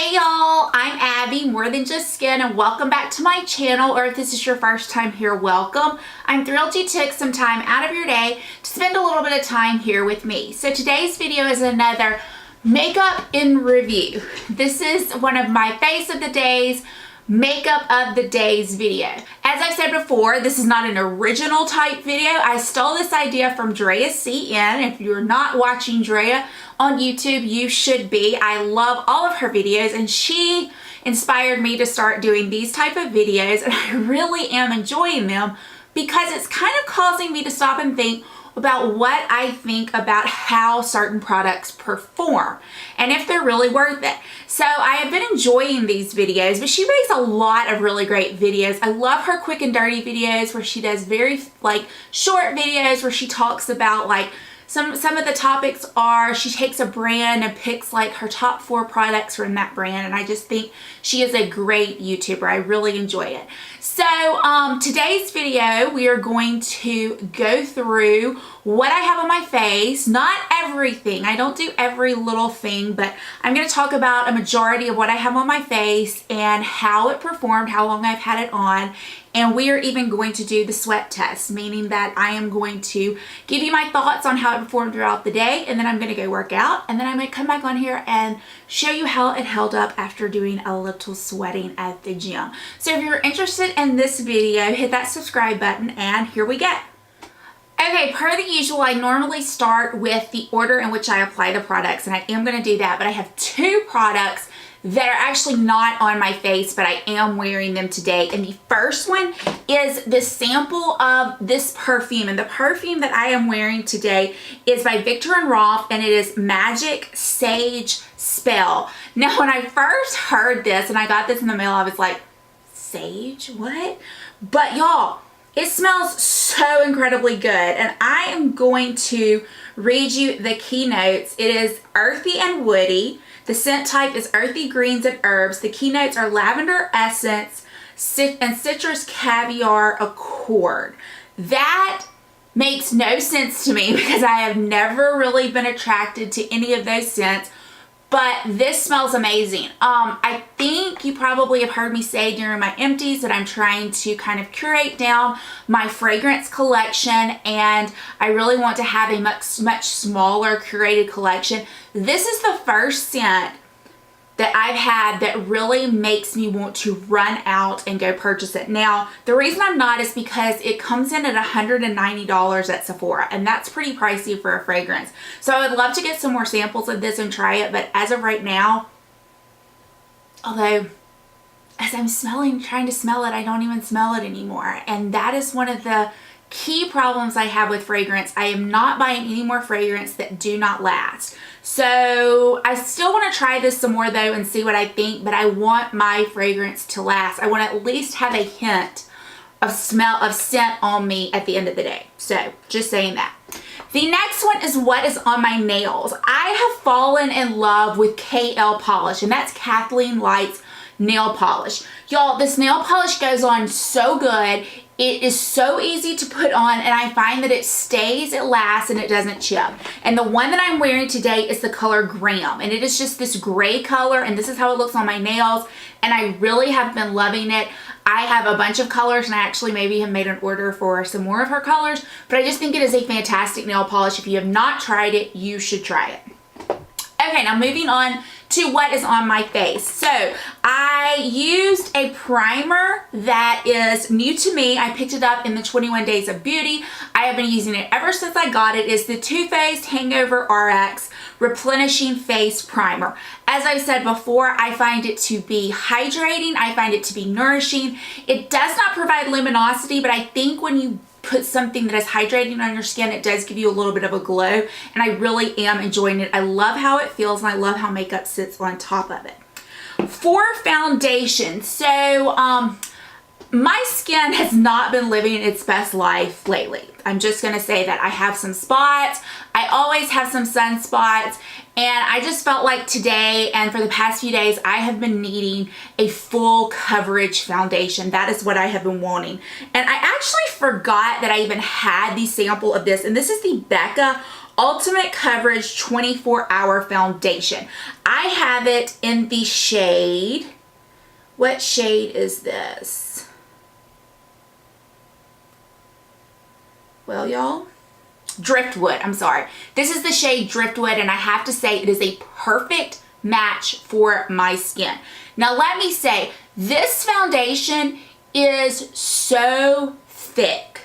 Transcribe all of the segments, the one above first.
Hey y'all, I'm Abby, More Than Just Skin, and welcome back to my channel, or if this is your first time here, welcome. I'm thrilled you took some time out of your day to spend a little bit of time here with me. So today's video is another makeup in review. This is one of my face of the days, makeup of the days video. As I've said before, this is not an original type video. I stole this idea from Drea CN. If you're not watching Drea on YouTube, you should be. I love all of her videos, and she inspired me to start doing these type of videos, and I really am enjoying them because it's kind of causing me to stop and think about what I think about how certain products perform and if they're really worth it. So I have been enjoying these videos, but she makes a lot of really great videos. I love her quick and dirty videos where she does very short videos where she talks about some of the topics are, she takes a brand and picks her top 4 products from that brand, and I just think she is a great YouTuber. I really enjoy it. So today's video, we are going to go through what I have on my face. Not everything. I don't do every little thing, but I'm going to talk about a majority of what I have on my face and how it performed, how long I've had it on. And we are even going to do the sweat test, meaning that I am going to give you my thoughts on how it performed throughout the day, and then I'm going to go work out, and then I'm going to come back on here and show you how it held up after doing a little sweating at the gym. So if you're interested in this video, hit that subscribe button, and here we go. Okay, per the usual, I normally start with the order in which I apply the products, and I am going to do that, but I have 2 products that are actually not on my face, but I am wearing them today. And the first one is the sample of this perfume, and the perfume that I am wearing today is by Viktor and Rolf, and it is Magic Sage Spell. Now, when I first heard this and I got this in the mail, I was like, sage? What? But y'all, it smells so incredibly good, and I am going to read you the keynotes. It is earthy and woody. The scent type is earthy greens and herbs. The keynotes are lavender essence and citrus caviar accord. That makes no sense to me because I have never really been attracted to any of those scents, but this smells amazing. I think you probably have heard me say during my empties that I'm trying to kind of curate down my fragrance collection, and I really want to have a much smaller curated collection. This is the first scent that I've had that really makes me want to run out and go purchase it. Now, the reason I'm not is because it comes in at $190 at Sephora, and that's pretty pricey for a fragrance. So I would love to get some more samples of this and try it, but as of right now, although as I'm trying to smell it, I don't even smell it anymore. And that is one of the key problems I have with fragrance. I am not buying any more fragrance that do not last. So I still want to try this some more though and see what I think, but I want my fragrance to last. I want to at least have a hint of scent on me at the end of the day. So just saying that. The next one is what is on my nails. I have fallen in love with KL polish, and that's Kathleen Light's nail polish. Y'all, this nail polish goes on so good. It is so easy to put on, and I find that it stays, it lasts, and it doesn't chip. And the one that I'm wearing today is the color Graham, and it is just this gray color, and this is how it looks on my nails, and I really have been loving it. I have a bunch of colors, and I actually maybe have made an order for some more of her colors, but I just think it is a fantastic nail polish. If you have not tried it, you should try it. Okay, now moving on to what is on my face. So I used a primer that is new to me. I picked it up in the 21 Days of Beauty. I have been using it ever since I got it. It's the Too Faced Hangover RX Replenishing Face Primer. As I've said before, I find it to be hydrating. I find it to be nourishing. It does not provide luminosity, but I think when you put something that is hydrating on your skin, it does give you a little bit of a glow, and I really am enjoying it. I love how it feels, and I love how makeup sits on top of it. For foundation, so my skin has not been living its best life lately. I'm just gonna say that I have some spots. I always have some sunspots, and I just felt like today and for the past few days I have been needing a full coverage foundation. That is what I have been wanting. And I actually forgot that I even had the sample of this, and this is the Becca Ultimate Coverage 24-Hour Foundation. I have it in the shade, what shade is this? Well, y'all, Driftwood, I'm sorry. This is the shade Driftwood, and I have to say it is a perfect match for my skin. Now let me say, this foundation is so thick.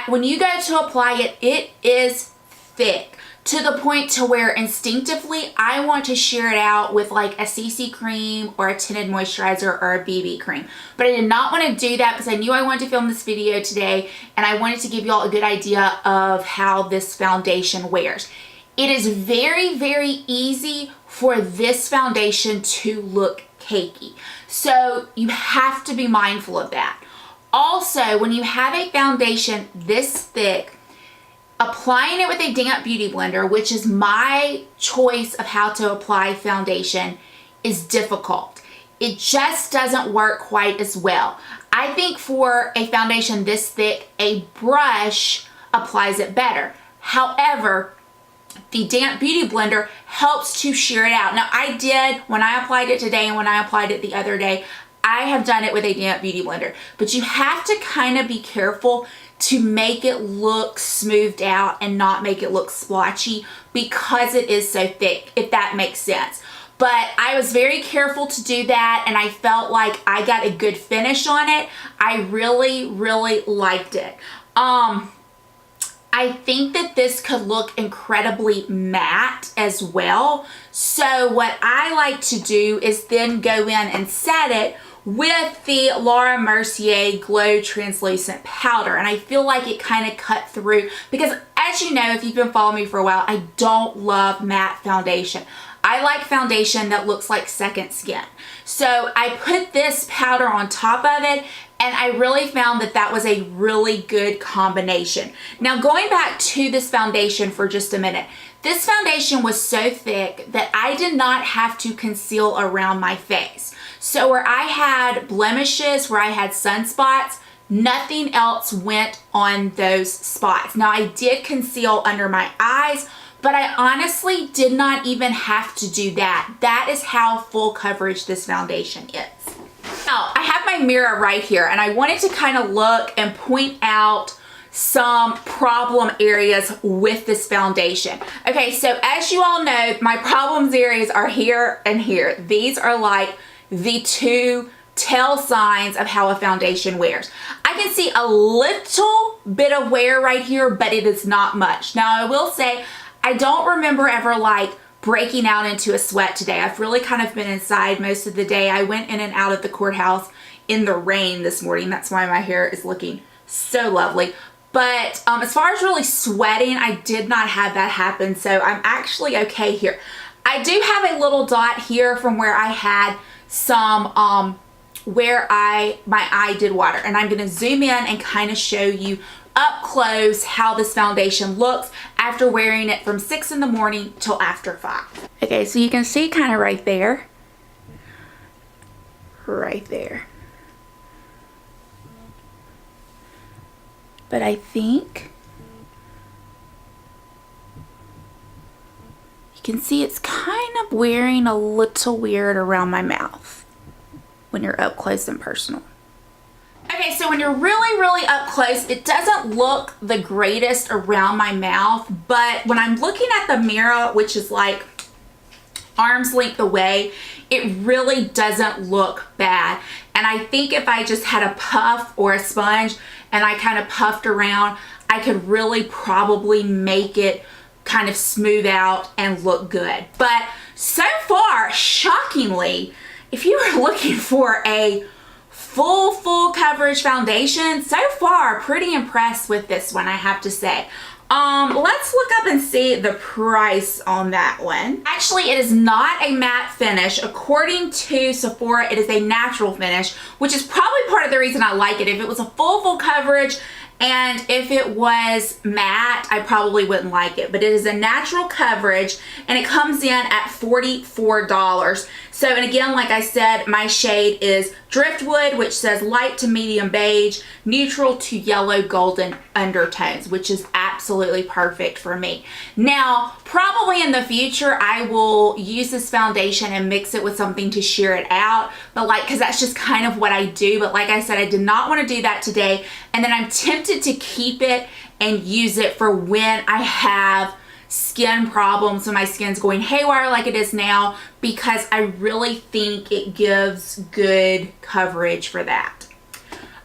When you go to apply it, it is thick to the point to where instinctively I want to sheer it out with like a CC cream or a tinted moisturizer or a BB cream. But I did not want to do that because I knew I wanted to film this video today, and I wanted to give you all a good idea of how this foundation wears. It is very, very easy for this foundation to look cakey. So you have to be mindful of that. Also, when you have a foundation this thick, applying it with a damp beauty blender, which is my choice of how to apply foundation, is difficult. It just doesn't work quite as well. I think for a foundation this thick, a brush applies it better. However, the damp beauty blender helps to sheer it out. Now I did, when I applied it today and when I applied it the other day, I have done it with a damp beauty blender, but you have to kind of be careful to make it look smoothed out and not make it look splotchy because it is so thick, if that makes sense. But I was very careful to do that, and I felt like I got a good finish on it. I really, really liked it. I think that this could look incredibly matte as well. So what I like to do is then go in and set it with the Laura Mercier Glow Translucent Powder. And I feel like it kind of cut through because, as you know, if you've been following me for a while, I don't love matte foundation. I like foundation that looks like second skin. So I put this powder on top of it, and I really found that that was a really good combination. Now going back to this foundation for just a minute, this foundation was so thick that I did not have to conceal around my face. So where I had blemishes, where I had sunspots, nothing else went on those spots. Now I did conceal under my eyes, but I honestly did not even have to do that. That is how full coverage this foundation is. Now, I have my mirror right here, and I wanted to kind of look and point out some problem areas with this foundation. Okay, so as you all know, my problems areas are here and here. These are like the two tell signs of how a foundation wears. I can see a little bit of wear right here, but it is not much. Now, I will say, I don't remember ever like breaking out into a sweat today. I've really kind of been inside most of the day. I went in and out of the courthouse in the rain this morning. That's why my hair is looking so lovely. But as far as really sweating, I did not have that happen. So I'm actually okay here. I do have a little dot here from where I had some, where my eye did water. And I'm going to zoom in and kind of show you up close how this foundation looks after wearing it from 6 in the morning till after 5. Okay, so you can see kind of right there. Right there. But I think you can see it's kind of wearing a little weird around my mouth when you're up close and personal. Okay, so when you're really, really up close, it doesn't look the greatest around my mouth, but when I'm looking at the mirror, which is like arm's length away, it really doesn't look bad. And I think if I just had a puff or a sponge and I kind of puffed around, I could really probably make it kind of smooth out and look good. But so far, shockingly, if you were looking for a full coverage foundation, so far pretty impressed with this one, I have to say. Let's look up and see the price on that one. Actually, it is not a matte finish. According to Sephora, it is a natural finish, which is probably part of the reason I like it. If it was a full coverage and if it was matte, I probably wouldn't like it. But it is a natural coverage, and it comes in at $44. So, and again, like I said, my shade is Driftwood, which says light to medium beige, neutral to yellow golden undertones, which is absolutely perfect for me. Now, probably in the future, I will use this foundation and mix it with something to sheer it out, but because that's just kind of what I do. But like I said, I did not want to do that today. And then I'm tempted to keep it and use it for when I have skin problems, when my skin's going haywire like it is now, because I really think it gives good coverage for that.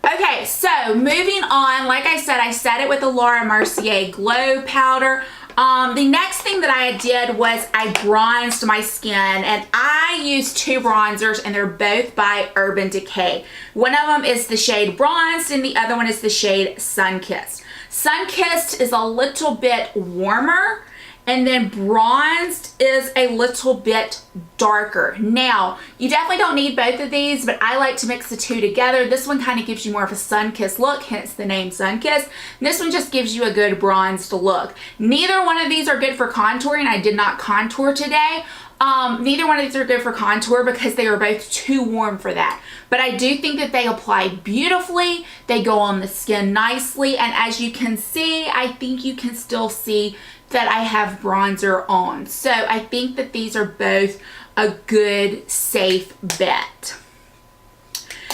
Okay, so moving on, like I said, I set it with the Laura Mercier Glow Powder. The next thing that I did was I bronzed my skin, and I used two bronzers, and they're both by Urban Decay. One of them is the shade Bronzed, and the other one is the shade Sunkissed. Sunkissed is a little bit warmer, and then Bronzed is a little bit darker. Now, you definitely don't need both of these, but I like to mix the two together. This one kind of gives you more of a sun-kissed look, hence the name Sunkissed. This one just gives you a good bronzed look. Neither one of these are good for contouring. I did not contour today. Neither one of these are good for contour because they are both too warm for that. But I do think that they apply beautifully. They go on the skin nicely. And as you can see, I think you can still see that I have bronzer on. So I think that these are both a good, safe bet.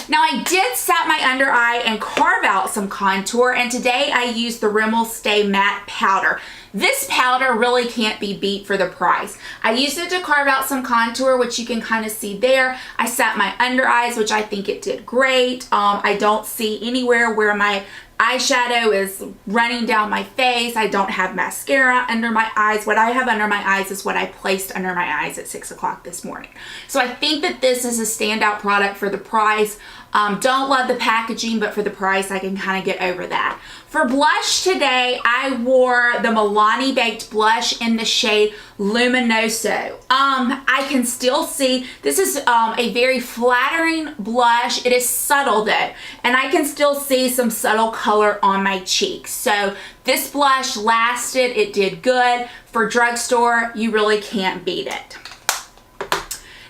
Now, I did set my under eye and carve out some contour, and today I used the Rimmel Stay Matte Powder. This powder really can't be beat for the price. I used it to carve out some contour, which you can kind of see there. I set my under eyes, which I think it did great. I don't see anywhere where my eyeshadow is running down my face. I don't have mascara under my eyes. What I have under my eyes is what I placed under my eyes at 6 o'clock this morning. So I think that this is a standout product for the price. Don't love the packaging, but for the price, I can kind of get over that. For blush today, I wore the Milani Baked Blush in the shade Luminoso. I can still see, this is a very flattering blush. It is subtle though, and I can still see some subtle color on my cheeks. So this blush lasted, it did good. For drugstore, you really can't beat it.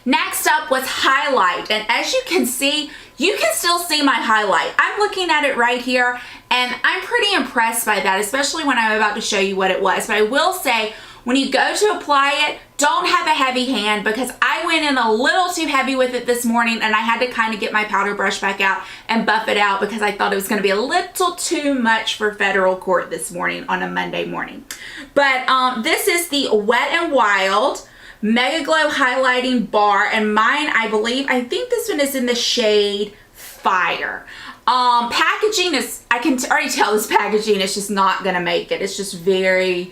Next up was highlight, and as you can see, you can still see my highlight. I'm looking at it right here, and I'm pretty impressed by that, especially when I'm about to show you what it was. But I will say, when you go to apply it, don't have a heavy hand, because I went in a little too heavy with it this morning, and I had to kind of get my powder brush back out and buff it out because I thought it was going to be a little too much for federal court this morning on a Monday morning. But this is the Wet n Wild Mega Glow Highlighting Bar, and mine, I think this one is in the shade Fire. Packaging is, I can already tell this packaging is just not gonna make it. It's just very,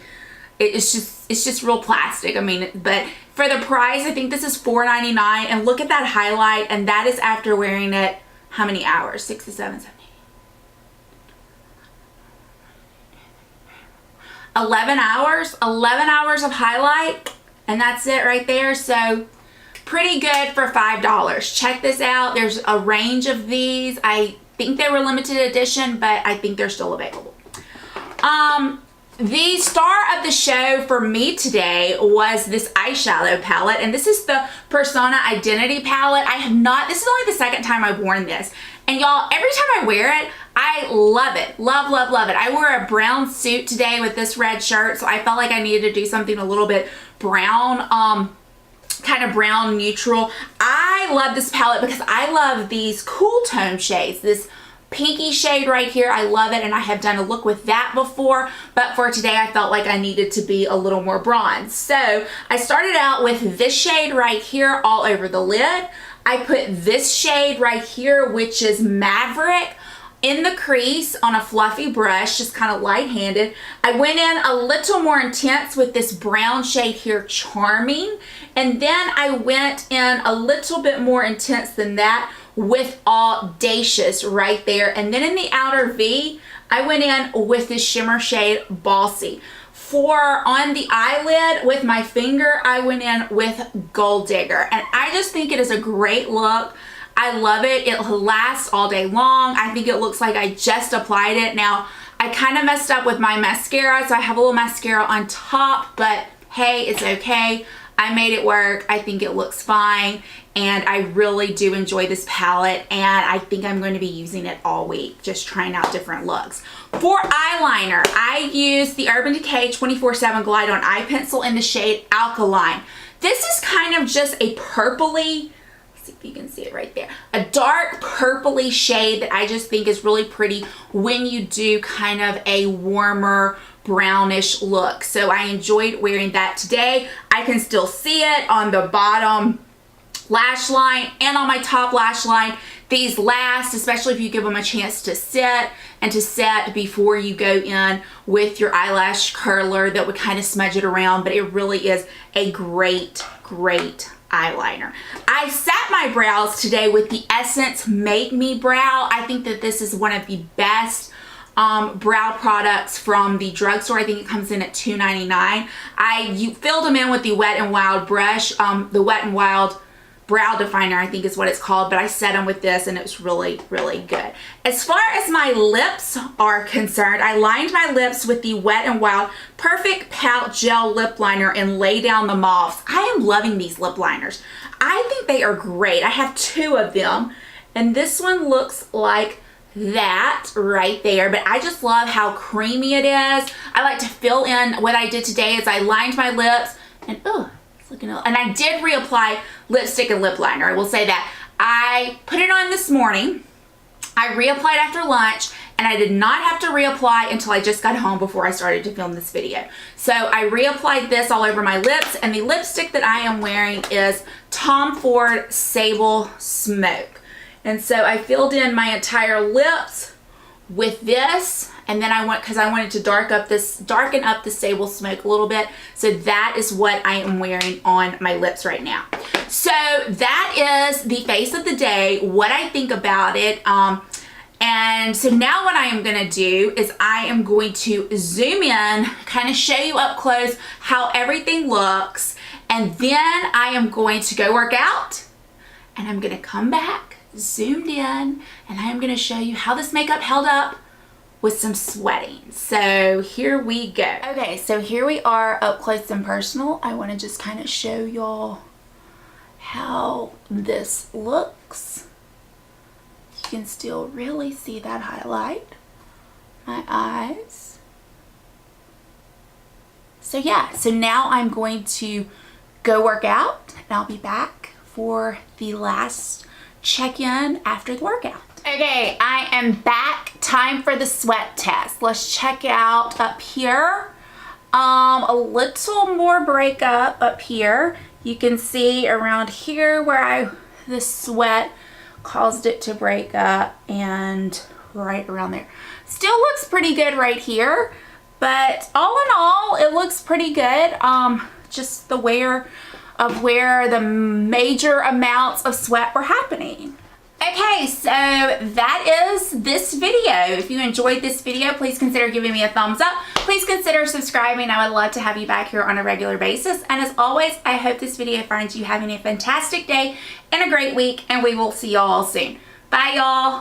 it's just real plastic. I mean, but for the price, I think this is $4.99, and look at that highlight, and that is after wearing it how many hours? 6 to 7, 7, 8. 11 hours? 11 hours of highlight. And that's it right there. So pretty good for $5. Check this out. There's a range of these. I think they were limited edition, but I think they're still available. The star of the show for me today was this eyeshadow palette, and this is the Persona Identity palette. This is only the second time I've worn this. And y'all, every time I wear it, I love it. Love, love, love it. I wore a brown suit today with this red shirt, so I felt like I needed to do something a little bit brown, kind of brown neutral. I love this palette because I love these cool tone shades. This pinky shade right here, I love it, and I have done a look with that before, but for today I felt like I needed to be a little more bronze. So I started out with this shade right here all over the lid. I put this shade right here, which is Maverick, in the crease on a fluffy brush, just kind of light-handed. I went in a little more intense with this brown shade here, Charming, and then I went in a little bit more intense than that with Audacious right there. And then in the outer V, I went in with this shimmer shade, Bossy. For on the eyelid with my finger, I went in with Gold Digger, and I just think it is a great look. I love it. It lasts all day long. I think it looks like I just applied it. Now, I kind of messed up with my mascara, so I have a little mascara on top, but hey, it's okay. I made it work. I think it looks fine, and I really do enjoy this palette, and I think I'm going to be using it all week, just trying out different looks. For eyeliner, I use the Urban Decay 24/7 Glide On Eye Pencil in the shade Alkaline. This is kind of just a purpley, let's see if you can see it right there, a dark purpley shade that I just think is really pretty when you do kind of a warmer brownish look. So I enjoyed wearing that today. I can still see it on the bottom lash line and on my top lash line. These last, especially if you give them a chance to sit and to set before you go in with your eyelash curler that would kind of smudge it around, but it really is a great eyeliner. I set my brows today with the Essence Make Me Brow. I think that this is one of the best brow products from the drugstore. I think it comes in at $2.99. You filled them in with the Wet n Wild brush, the Wet n Wild brow definer, I think is what it's called, but I set them with this and it was really good. As far as my lips are concerned, I lined my lips with the Wet n Wild Perfect Pout Gel Lip Liner and Lay Down the Mauves. I am loving these lip liners. I think they are great. I have 2 of them, and this one looks like that right there, but I just love how creamy it is. I like to fill in. What I did today is I lined my lips and and I did reapply lipstick and lip liner. I will say that. I put it on this morning, I reapplied after lunch, and I did not have to reapply until I just got home before I started to film this video. So I reapplied this all over my lips, and the lipstick that I am wearing is Tom Ford Sable Smoke. And so I filled in my entire lips with this, and then because I wanted to darken up the Sable Smoke a little bit. So that is what I am wearing on my lips right now. So that is the face of the day, what I think about it. And so now what I am gonna do is I am going to zoom in, kind of show you up close how everything looks, and then I am going to go work out, and I'm gonna come back zoomed in, and I am going to show you how this makeup held up with some sweating. So here we go. Okay, so here we are up close and personal. I want to just kind of show y'all how this looks. You can still really see that highlight. My eyes. So yeah, so now I'm going to go work out, and I'll be back for the last check-in after the workout. Okay, I am back. Time for the sweat test. Let's check out up here. A little more breakup up here. You can see around here where the sweat caused it to break up, and right around there. Still looks pretty good right here, but all in all, it looks pretty good. Just the where the major amounts of sweat were happening. Okay, so that is this video. If you enjoyed this video, please consider giving me a thumbs up. Please consider subscribing. I would love to have you back here on a regular basis. And as always, I hope this video finds you having a fantastic day and a great week, and we will see y'all soon. Bye, y'all.